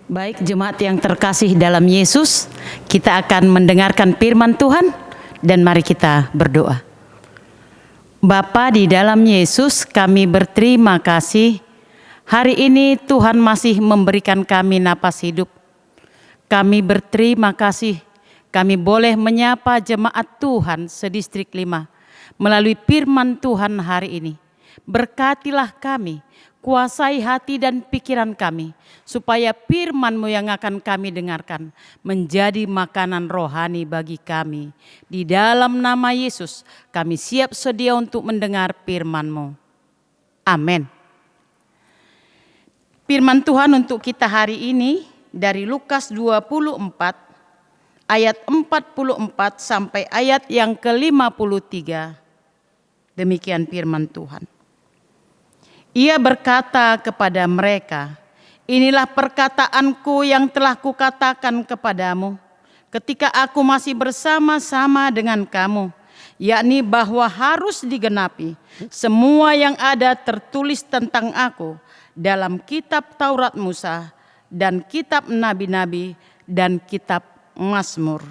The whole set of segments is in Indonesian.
Baik jemaat yang terkasih dalam Yesus, kita akan mendengarkan firman Tuhan dan mari kita berdoa. Bapa di dalam Yesus, kami berterima kasih. Hari ini Tuhan masih memberikan kami napas hidup. Kami berterima kasih, kami boleh menyapa jemaat Tuhan sedistrik 5 melalui firman Tuhan hari ini. Berkatilah kami, kuasai hati dan pikiran kami, supaya firman-Mu yang akan kami dengarkan menjadi makanan rohani bagi kami. Di dalam nama Yesus, kami siap sedia untuk mendengar firman-Mu. Amin. Firman Tuhan untuk kita hari ini dari Lukas 24 ayat 44 sampai ayat yang ke-53. Demikian firman Tuhan. Ia berkata kepada mereka, "Inilah perkataanku yang telah kukatakan kepadamu ketika aku masih bersama-sama dengan kamu, yakni bahwa harus digenapi semua yang ada tertulis tentang aku dalam kitab Taurat Musa dan kitab nabi-nabi dan kitab Mazmur."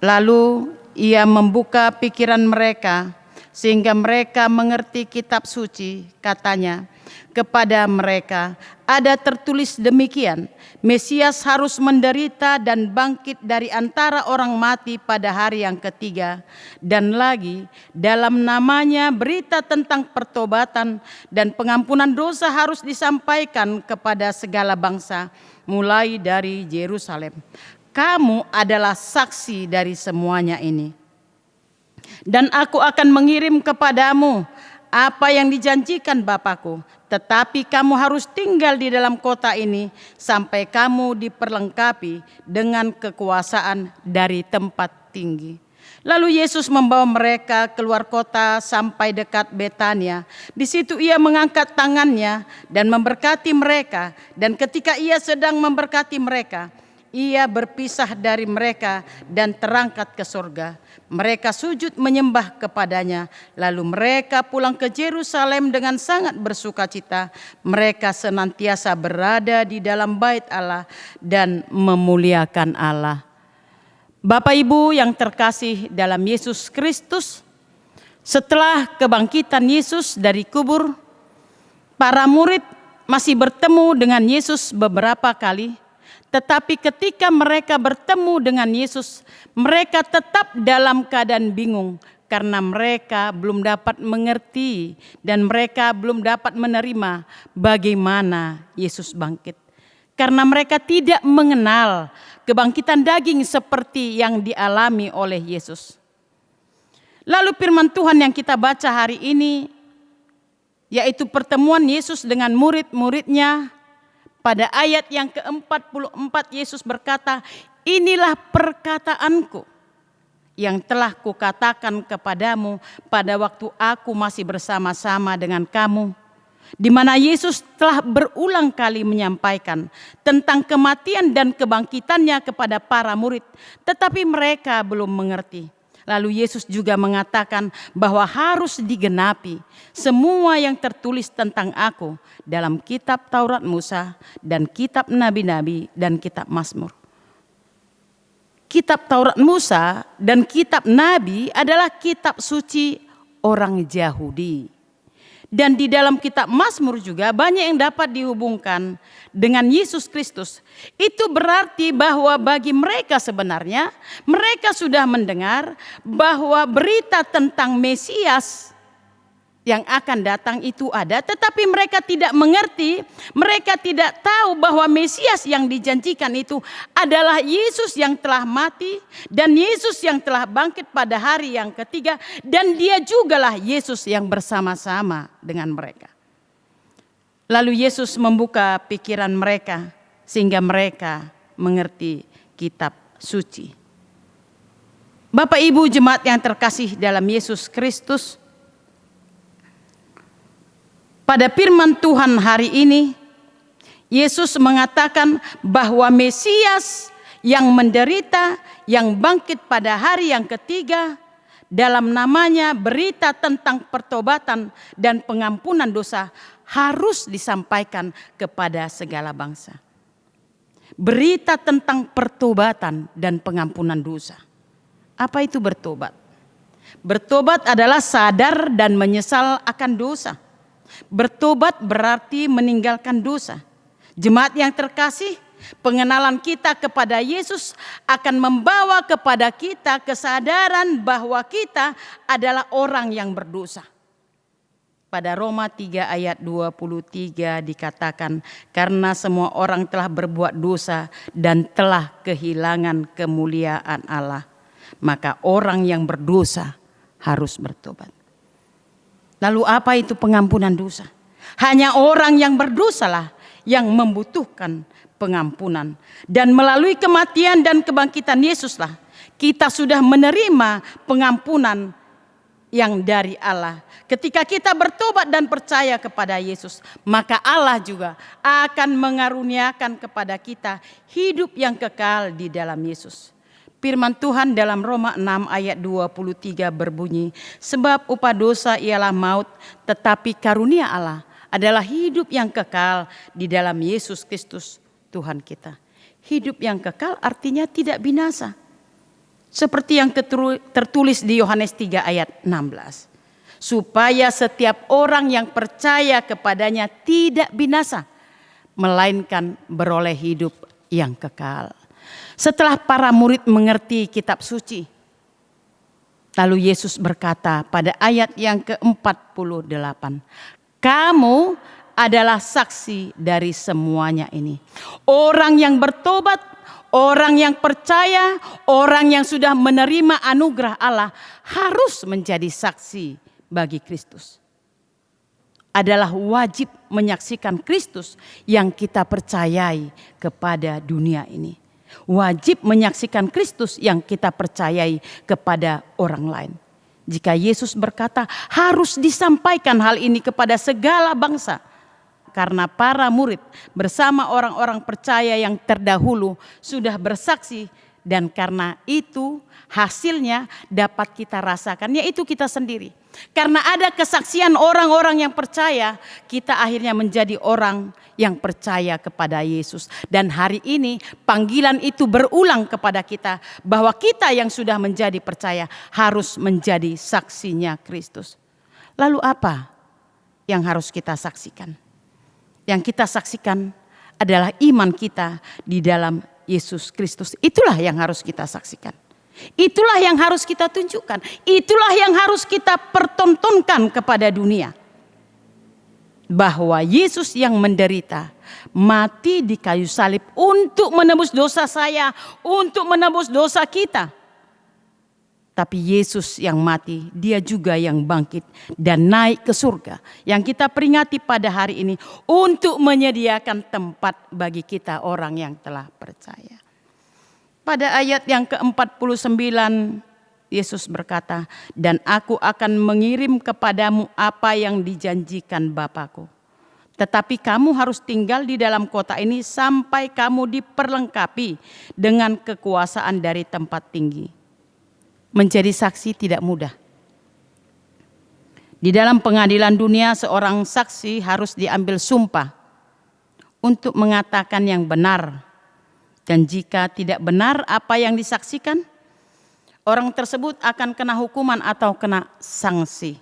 Lalu ia membuka pikiran mereka sehingga mereka mengerti kitab suci. Katanya kepada mereka, ada tertulis demikian, Mesias harus menderita dan bangkit dari antara orang mati pada hari yang ketiga. Dan lagi dalam namanya berita tentang pertobatan dan pengampunan dosa harus disampaikan kepada segala bangsa, mulai dari Yerusalem. Kamu adalah saksi dari semuanya ini. Dan aku akan mengirim kepadamu apa yang dijanjikan Bapakku. Tetapi kamu harus tinggal di dalam kota ini sampai kamu diperlengkapi dengan kekuasaan dari tempat tinggi. Lalu Yesus membawa mereka keluar kota sampai dekat Betania. Di situ ia mengangkat tangannya dan memberkati mereka. Dan ketika ia sedang memberkati mereka, ia berpisah dari mereka dan terangkat ke surga. Mereka sujud menyembah kepadanya. Lalu mereka pulang ke Yerusalem dengan sangat bersukacita. Mereka senantiasa berada di dalam bait Allah dan memuliakan Allah. Bapak Ibu yang terkasih dalam Yesus Kristus, setelah kebangkitan Yesus dari kubur, para murid masih bertemu dengan Yesus beberapa kali. Tetapi ketika mereka bertemu dengan Yesus, mereka tetap dalam keadaan bingung karena mereka belum dapat mengerti dan mereka belum dapat menerima bagaimana Yesus bangkit. Karena mereka tidak mengenal kebangkitan daging seperti yang dialami oleh Yesus. Lalu firman Tuhan yang kita baca hari ini, yaitu pertemuan Yesus dengan murid-muridnya. Pada ayat yang ke-44 Yesus berkata, "Inilah perkataanku yang telah kukatakan kepadamu pada waktu aku masih bersama-sama dengan kamu." Di mana Yesus telah berulang kali menyampaikan tentang kematian dan kebangkitannya kepada para murid, tetapi mereka belum mengerti. Lalu Yesus juga mengatakan bahwa harus digenapi semua yang tertulis tentang aku dalam kitab Taurat Musa dan kitab nabi-nabi dan kitab Mazmur. Kitab Taurat Musa dan kitab nabi adalah kitab suci orang Yahudi. Dan di dalam kitab Mazmur juga banyak yang dapat dihubungkan dengan Yesus Kristus. Itu berarti bahwa bagi mereka sebenarnya, mereka sudah mendengar bahwa berita tentang Mesias yang akan datang itu ada, tetapi mereka tidak mengerti, mereka tidak tahu bahwa Mesias yang dijanjikan itu adalah Yesus yang telah mati dan Yesus yang telah bangkit pada hari yang ketiga, dan dia jugalah Yesus yang bersama-sama dengan mereka. Lalu Yesus membuka pikiran mereka sehingga mereka mengerti kitab suci. Bapak Ibu jemaat yang terkasih dalam Yesus Kristus, pada firman Tuhan hari ini, Yesus mengatakan bahwa Mesias yang menderita, yang bangkit pada hari yang ketiga, dalam namanya berita tentang pertobatan dan pengampunan dosa harus disampaikan kepada segala bangsa. Berita tentang pertobatan dan pengampunan dosa. Apa itu bertobat? Bertobat adalah sadar dan menyesal akan dosa. Bertobat berarti meninggalkan dosa. Jemaat yang terkasih, pengenalan kita kepada Yesus akan membawa kepada kita kesadaran bahwa kita adalah orang yang berdosa. Pada Roma 3 ayat 23 dikatakan, karena semua orang telah berbuat dosa dan telah kehilangan kemuliaan Allah, maka orang yang berdosa harus bertobat. Lalu apa itu pengampunan dosa? Hanya orang yang berdosalah yang membutuhkan pengampunan. Dan melalui kematian dan kebangkitan Yesuslah kita sudah menerima pengampunan yang dari Allah. Ketika kita bertobat dan percaya kepada Yesus, maka Allah juga akan mengaruniakan kepada kita hidup yang kekal di dalam Yesus. Firman Tuhan dalam Roma 6 ayat 23 berbunyi, sebab upah dosa ialah maut, tetapi karunia Allah adalah hidup yang kekal di dalam Yesus Kristus Tuhan kita. Hidup yang kekal artinya tidak binasa. Seperti yang tertulis di Yohanes 3 ayat 16. Supaya setiap orang yang percaya kepadanya tidak binasa, melainkan beroleh hidup yang kekal. Setelah para murid mengerti kitab suci, lalu Yesus berkata pada ayat yang ke-48, kamu adalah saksi dari semuanya ini. Orang yang bertobat, orang yang percaya, orang yang sudah menerima anugerah Allah harus menjadi saksi bagi Kristus. Adalah wajib menyaksikan Kristus yang kita percayai kepada dunia ini. Wajib menyaksikan Kristus yang kita percayai kepada orang lain. Jika Yesus berkata harus disampaikan hal ini kepada segala bangsa. Karena para murid bersama orang-orang percaya yang terdahulu sudah bersaksi. Dan karena itu hasilnya dapat kita rasakan, yaitu kita sendiri. Karena ada kesaksian orang-orang yang percaya, kita akhirnya menjadi orang yang percaya kepada Yesus. Dan hari ini panggilan itu berulang kepada kita, bahwa kita yang sudah menjadi percaya harus menjadi saksinya Kristus. Lalu apa yang harus kita saksikan? Yang kita saksikan adalah iman kita di dalam Yesus Kristus. Itulah yang harus kita saksikan. Itulah yang harus kita tunjukkan. Itulah yang harus kita pertontonkan kepada dunia. Bahwa Yesus yang menderita, mati di kayu salib untuk menebus dosa saya, untuk menebus dosa kita. Tapi Yesus yang mati, dia juga yang bangkit dan naik ke surga. Yang kita peringati pada hari ini untuk menyediakan tempat bagi kita orang yang telah percaya. Pada ayat yang ke-49 Yesus berkata, dan aku akan mengirim kepadamu apa yang dijanjikan Bapa-Ku. Tetapi kamu harus tinggal di dalam kota ini sampai kamu diperlengkapi dengan kekuasaan dari tempat tinggi. Menjadi saksi tidak mudah. Di dalam pengadilan dunia seorang saksi harus diambil sumpah untuk mengatakan yang benar. Dan jika tidak benar apa yang disaksikan, orang tersebut akan kena hukuman atau kena sanksi.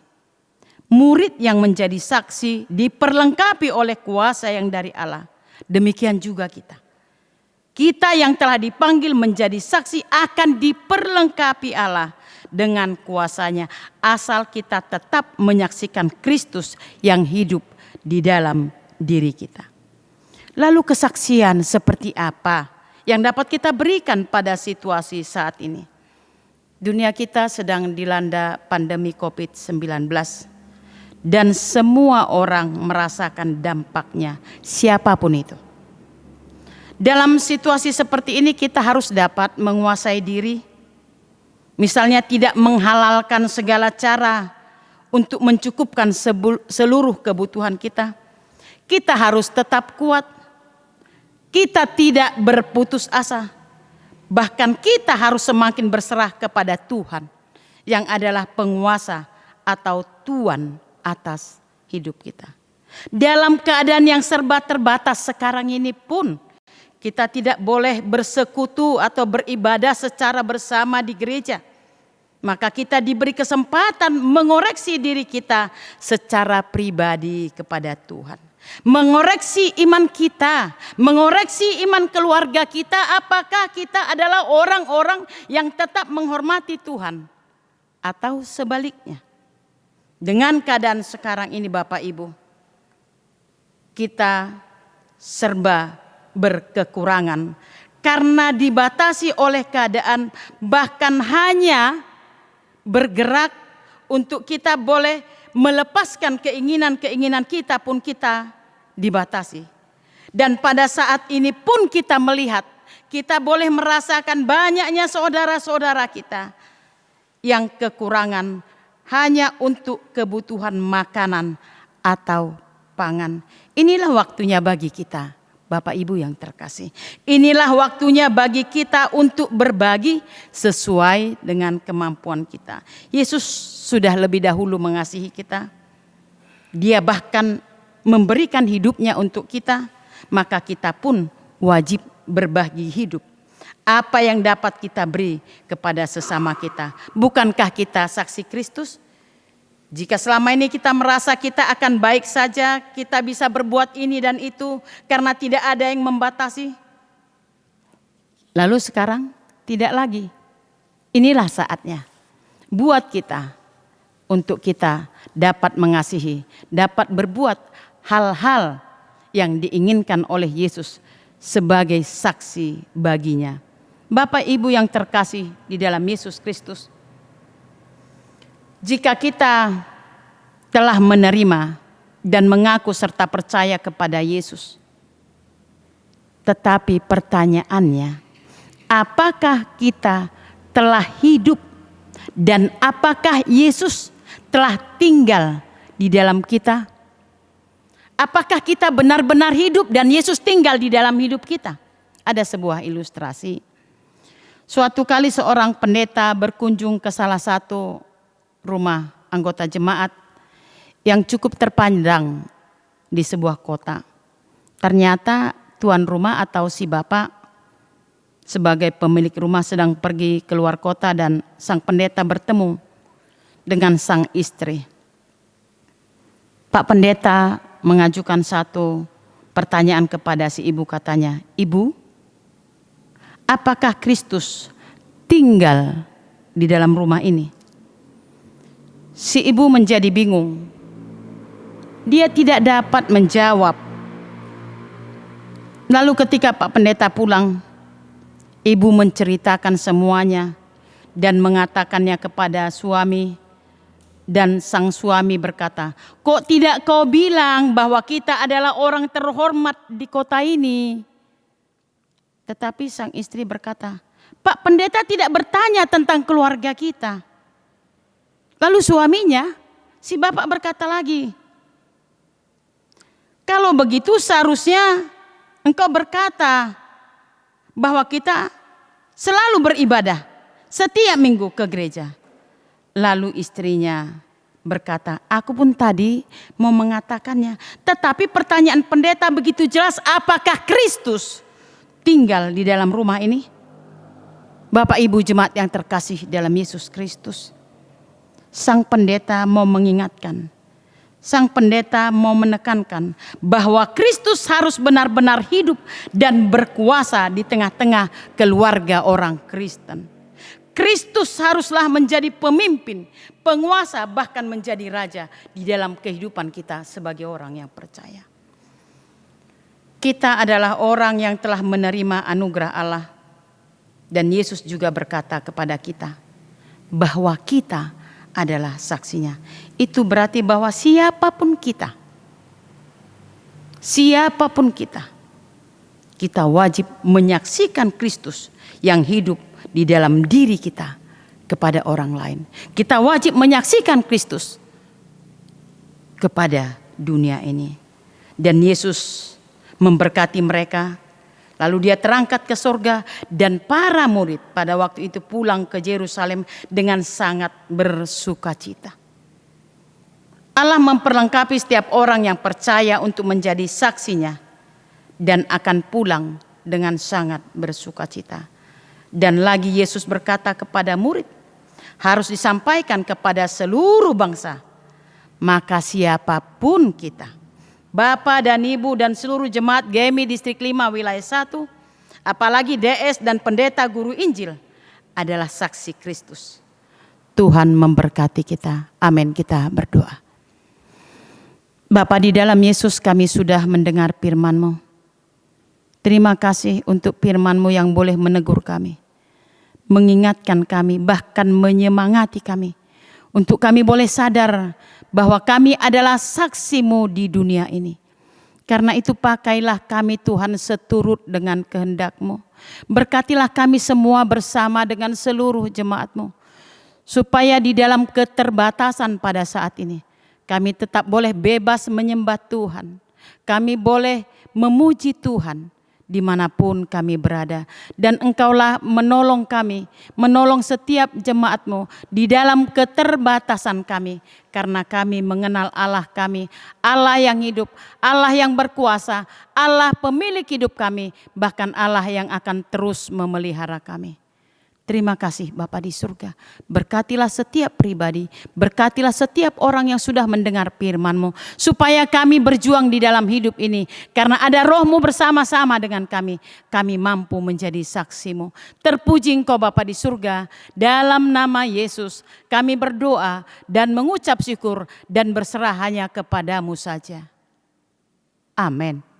Murid yang menjadi saksi diperlengkapi oleh kuasa yang dari Allah. Demikian juga kita. Kita yang telah dipanggil menjadi saksi akan diperlengkapi Allah dengan kuasanya. Asal kita tetap menyaksikan Kristus yang hidup di dalam diri kita. Lalu kesaksian seperti apa yang dapat kita berikan pada situasi saat ini? Dunia kita sedang dilanda pandemi COVID-19. Dan semua orang merasakan dampaknya, siapapun itu. Dalam situasi seperti ini kita harus dapat menguasai diri. Misalnya tidak menghalalkan segala cara untuk mencukupkan seluruh kebutuhan kita. Kita harus tetap kuat. Kita tidak berputus asa. Bahkan kita harus semakin berserah kepada Tuhan yang adalah penguasa atau Tuan atas hidup kita. Dalam keadaan yang serba terbatas sekarang ini pun, Kita tidak boleh bersekutu atau beribadah secara bersama di gereja. Maka kita diberi kesempatan mengoreksi diri kita secara pribadi kepada Tuhan. Mengoreksi iman kita, mengoreksi iman keluarga kita. Apakah kita adalah orang-orang yang tetap menghormati Tuhan atau sebaliknya? Dengan keadaan sekarang ini Bapak Ibu, kita serba berkekurangan karena dibatasi oleh keadaan, bahkan hanya bergerak untuk kita boleh melepaskan keinginan-keinginan kita pun kita dibatasi. Dan pada saat ini pun kita melihat, kita boleh merasakan banyaknya saudara-saudara kita yang kekurangan hanya untuk kebutuhan makanan atau pangan. Inilah waktunya bagi kita, Bapak Ibu yang terkasih. Inilah waktunya bagi kita untuk berbagi sesuai dengan kemampuan kita. Yesus sudah lebih dahulu mengasihi kita. Dia bahkan memberikan hidupnya untuk kita. Maka kita pun wajib berbagi hidup. Apa yang dapat kita beri kepada sesama kita. Bukankah kita saksi Kristus? Jika selama ini kita merasa kita akan baik saja, kita bisa berbuat ini dan itu karena tidak ada yang membatasi. Lalu sekarang tidak lagi. Inilah saatnya buat kita untuk kita dapat mengasihi, dapat berbuat hal-hal yang diinginkan oleh Yesus sebagai saksi baginya. Bapak Ibu yang terkasih di dalam Yesus Kristus, jika kita telah menerima dan mengaku serta percaya kepada Yesus, tetapi pertanyaannya, apakah kita telah hidup dan apakah Yesus telah tinggal di dalam kita? Apakah kita benar-benar hidup dan Yesus tinggal di dalam hidup kita? Ada sebuah ilustrasi. Suatu kali seorang pendeta berkunjung ke salah satu rumah anggota jemaat yang cukup terpandang di sebuah kota. Ternyata tuan rumah atau si bapak sebagai pemilik rumah sedang pergi keluar kota dan sang pendeta bertemu dengan sang istri. Pak pendeta mengajukan satu pertanyaan kepada si ibu, katanya, "Ibu, apakah Kristus tinggal di dalam rumah ini?" Si ibu menjadi bingung. Dia tidak dapat menjawab. Lalu ketika Pak Pendeta pulang, ibu menceritakan semuanya dan mengatakannya kepada suami. Dan sang suami berkata, "Kok tidak kau bilang bahwa kita adalah orang terhormat di kota ini?" Tetapi sang istri berkata, "Pak Pendeta tidak bertanya tentang keluarga kita." Lalu suaminya, si bapak berkata lagi, "Kalau begitu seharusnya engkau berkata bahwa kita selalu beribadah setiap minggu ke gereja." Lalu istrinya berkata, "Aku pun tadi mau mengatakannya. Tetapi pertanyaan pendeta begitu jelas, apakah Kristus tinggal di dalam rumah ini?" Bapak Ibu jemaat yang terkasih dalam Yesus Kristus, sang pendeta mau mengingatkan, sang pendeta mau menekankan bahwa Kristus harus benar-benar hidup dan berkuasa di tengah-tengah keluarga orang Kristen. Kristus haruslah menjadi pemimpin, penguasa, bahkan menjadi raja di dalam kehidupan kita sebagai orang yang percaya. Kita adalah orang yang telah menerima anugerah Allah. Dan Yesus juga berkata kepada kita bahwa kita adalah saksinya. Itu berarti bahwa siapapun kita, kita wajib menyaksikan Kristus yang hidup di dalam diri kita kepada orang lain. Kita wajib menyaksikan Kristus kepada dunia ini. Dan Yesus memberkati mereka. Lalu dia terangkat ke sorga dan para murid pada waktu itu pulang ke Yerusalem dengan sangat bersukacita. Allah memperlengkapi setiap orang yang percaya untuk menjadi saksinya dan akan pulang dengan sangat bersukacita. Dan lagi Yesus berkata kepada murid, harus disampaikan kepada seluruh bangsa. Maka siapapun kita, Bapak dan Ibu dan seluruh jemaat GMI Distrik 5 Wilayah 1, apalagi DS dan pendeta guru Injil, adalah saksi Kristus. Tuhan memberkati kita. Amin. Kita berdoa. Bapa di dalam Yesus, kami sudah mendengar firman-Mu. Terima kasih untuk firman-Mu yang boleh menegur kami, mengingatkan kami, bahkan menyemangati kami, untuk kami boleh sadar bahwa kami adalah saksi-Mu di dunia ini. Karena itu pakailah kami Tuhan seturut dengan kehendak-Mu. Berkatilah kami semua bersama dengan seluruh jemaat-Mu, supaya di dalam keterbatasan pada saat ini, kami tetap boleh bebas menyembah Tuhan. Kami boleh memuji Tuhan dimanapun kami berada. Dan Engkaulah menolong kami, menolong setiap jemaat-Mu di dalam keterbatasan kami. Karena kami mengenal Allah kami, Allah yang hidup, Allah yang berkuasa, Allah pemilik hidup kami, bahkan Allah yang akan terus memelihara kami. Terima kasih Bapa di surga. Berkatilah setiap pribadi, berkatilah setiap orang yang sudah mendengar firman-Mu, supaya kami berjuang di dalam hidup ini. Karena ada Roh-Mu bersama-sama dengan kami, kami mampu menjadi saksi-Mu. Terpuji Engkau Bapa di surga. Dalam nama Yesus kami berdoa dan mengucap syukur dan berserah hanya kepada-Mu saja. Amin.